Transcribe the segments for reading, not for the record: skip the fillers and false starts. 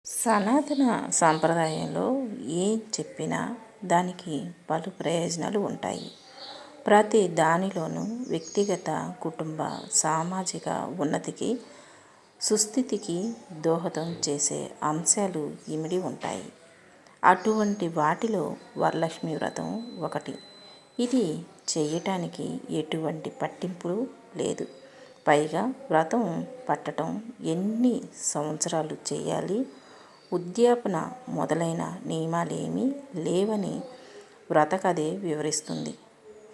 సనాతన సాంప్రదాయంలో ఏం చెప్పినా దానికి పలు ప్రయోజనాలు ఉంటాయి. ప్రతి దానిలోనూ వ్యక్తిగత, కుటుంబ, సామాజిక ఉన్నతికి, సుస్థితికి దోహదం చేసే అంశాలు ఇమిడి ఉంటాయి. అటువంటి వాటిలో వరలక్ష్మి వ్రతం ఒకటి. ఇది చేయటానికి ఎటువంటి పట్టింపు లేదు. పైగా వ్రతం పట్టడం ఎన్ని సంవత్సరాలు చేయాలి, ఉద్యాపన మొదలైన నియమాలేమీ లేవని వ్రతకథే వివరిస్తుంది.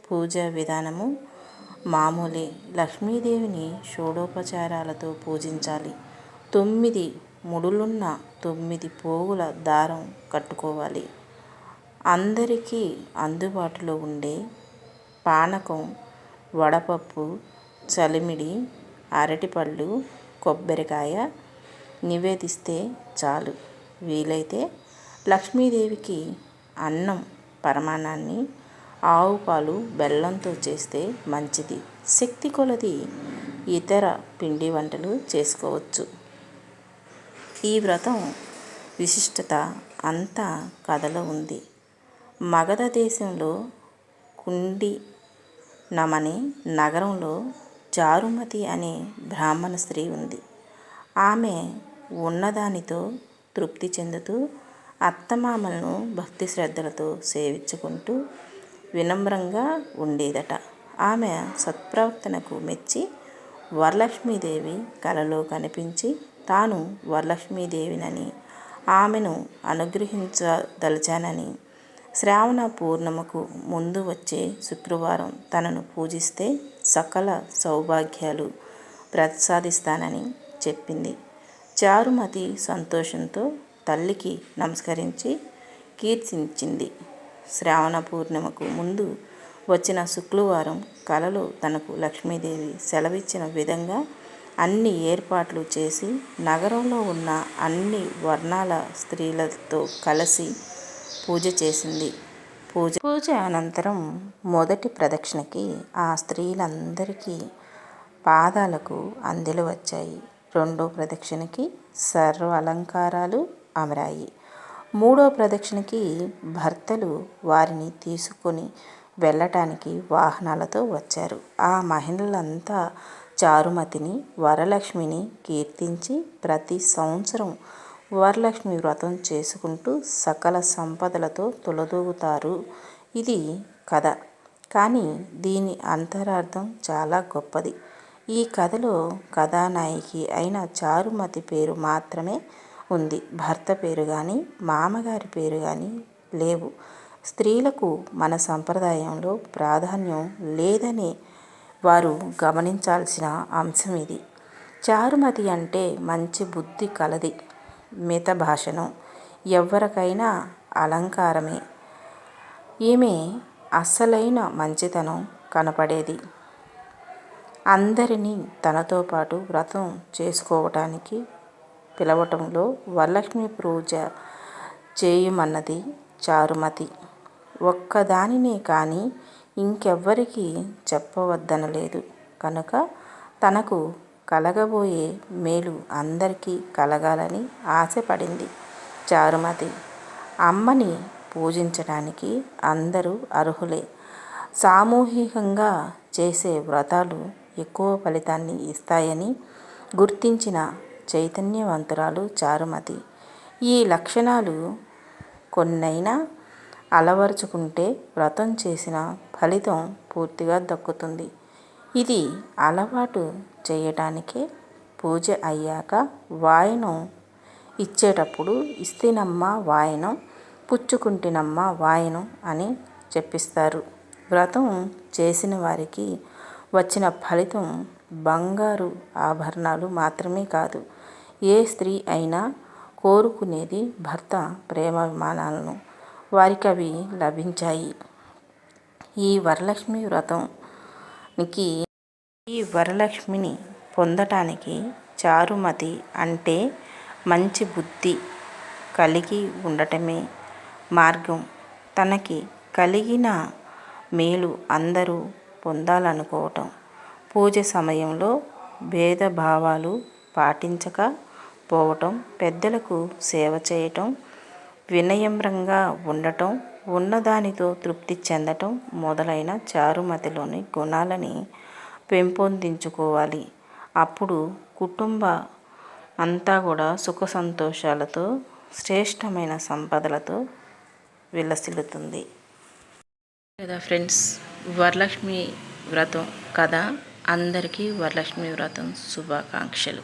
పూజా విధానము మామూలే. లక్ష్మీదేవిని షోడోపచారాలతో పూజించాలి. 9 ముడులున్న 9 పోగుల దారం కట్టుకోవాలి. అందరికీ అందుబాటులో ఉండే పానకం, వడపప్పు, చలిమిడి, అరటిపళ్ళు, కొబ్బరికాయ నివేదిస్తే చాలు. వీలైతే లక్ష్మీదేవికి అన్నం పరమాన్నాన్ని ఆవు పాలు, బెల్లంతో చేస్తే మంచిది. శక్తి కొలది ఇతర పిండి వంటలు చేసుకోవచ్చు. ఈ వ్రతం విశిష్టత అంతా కథలో ఉంది. మగధ దేశంలో కుండినమనే నగరంలో చారుమతి అనే బ్రాహ్మణ స్త్రీ ఉంది. ఆమె ఉన్నదానితో తృప్తి చెందుతూ అత్తమామలను భక్తి శ్రద్ధలతో సేవించుకుంటూ వినమ్రంగా ఉండేదట. ఆమె సత్ప్రవర్తనకు మెచ్చి వరలక్ష్మీదేవి కలలో కనిపించి తాను వరలక్ష్మీదేవినని, ఆమెను అనుగ్రహించదలిచానని, శ్రావణ పూర్ణిమకు ముందు వచ్చే శుక్రవారం తనను పూజిస్తే సకల సౌభాగ్యాలు ప్రసాదిస్తానని చెప్పింది. చారుమతి సంతోషంతో తల్లికి నమస్కరించి కీర్తించింది. శ్రావణ పూర్ణిమకు ముందు వచ్చిన శుక్రవారం కలలో తనకు లక్ష్మీదేవి సెలవిచ్చిన విధంగా అన్ని ఏర్పాట్లు చేసి నగరంలో ఉన్న అన్ని వర్ణాల స్త్రీలతో కలిసి పూజ చేసింది. పూజ అనంతరం మొదటి ప్రదక్షిణకి ఆ స్త్రీలందరికీ పాదాలకు అందెలు వచ్చాయి. రెండో ప్రదక్షిణకి సర్వ అలంకారాలు అమరాయి. మూడో ప్రదక్షిణకి భర్తలు వారిని తీసుకొని వెళ్ళటానికి వాహనాలతో వచ్చారు. ఆ మహిళలంతా చారుమతిని, వరలక్ష్మిని కీర్తించి ప్రతి సంవత్సరం వరలక్ష్మి వ్రతం చేసుకుంటూ సకల సంపదలతో తులదూగుతారు. ఇది కథ. కానీ దీని అంతరార్థం చాలా గొప్పది. ఈ కథలో కథానాయిక అయిన చారుమతి పేరు మాత్రమే ఉంది. భర్త పేరు కానీ, మామగారి పేరు కానీ లేవు. స్త్రీలకు మన సంప్రదాయంలో ప్రాధాన్యం లేదని వారు గమనించాల్సిన అంశం ఇది. చారుమతి అంటే మంచి బుద్ధి కలది, మిత భాషణం, ఎవరికైనా అలంకారమే. ఈమె అస్సలైన మంచితనం కనపడేది. అందరినీ తనతో పాటు వ్రతం చేసుకోవటానికి పిలవటంలో వరలక్ష్మి పూజ చేయమన్నది చారుమతి. ఒక్కదానినే కానీ ఇంకెవ్వరికీ చెప్పవద్దనలేదు కనుక తనకు కలగబోయే మేలు అందరికీ కలగాలని ఆశపడింది చారుమతి. అమ్మని పూజించడానికి అందరూ అర్హులే. సామూహికంగా చేసే వ్రతాలు ఎక్కువ ఫలితాన్ని ఇస్తాయని గుర్తించిన చైతన్యవంతురాలు చారుమతి. ఈ లక్షణాలు కొన్నైనా అలవరుచుకుంటే వ్రతం చేసిన ఫలితం పూర్తిగా దక్కుతుంది. ఇది అలవాటు చేయటానికే పూజ అయ్యాక వాయనం ఇచ్చేటప్పుడు ఇస్తినమ్మా వాయనం, పుచ్చుకుంటినమ్మా వాయనం అని చెప్పిస్తారు. వ్రతం చేసిన వారికి వచ్చిన ఫలితం బంగారు ఆభరణాలు మాత్రమే కాదు. ఏ స్త్రీ అయినా కోరుకునేది భర్త ప్రేమాభిమానాలను. వారికవి లభించాయి. ఈ వరలక్ష్మిని పొందటానికి చారుమతి అంటే మంచి బుద్ధి కలిగి ఉండటమే మార్గం. తనకి కలిగిన మేలు అందరూ పొందాలనుకోవటం. పూజ సమయంలో భేదభావాలు పాటించక పోవటం, పెద్దలకు సేవ చేయటం, వినమ్రంగా ఉండటం, ఉన్నదానితో తృప్తి చెందటం మొదలైన చారుమతిలోని గుణాలని పెంపొందించుకోవాలి. అప్పుడు కుటుంబ అంతా కూడా సుఖ సంతోషాలతో, శ్రేష్టమైన సంపదలతో విలసిల్లుతుంది కదా ఫ్రెండ్స్. వరలక్ష్మి వ్రతం కదా, అందరికీ వరలక్ష్మి వ్రతం శుభాకాంక్షలు.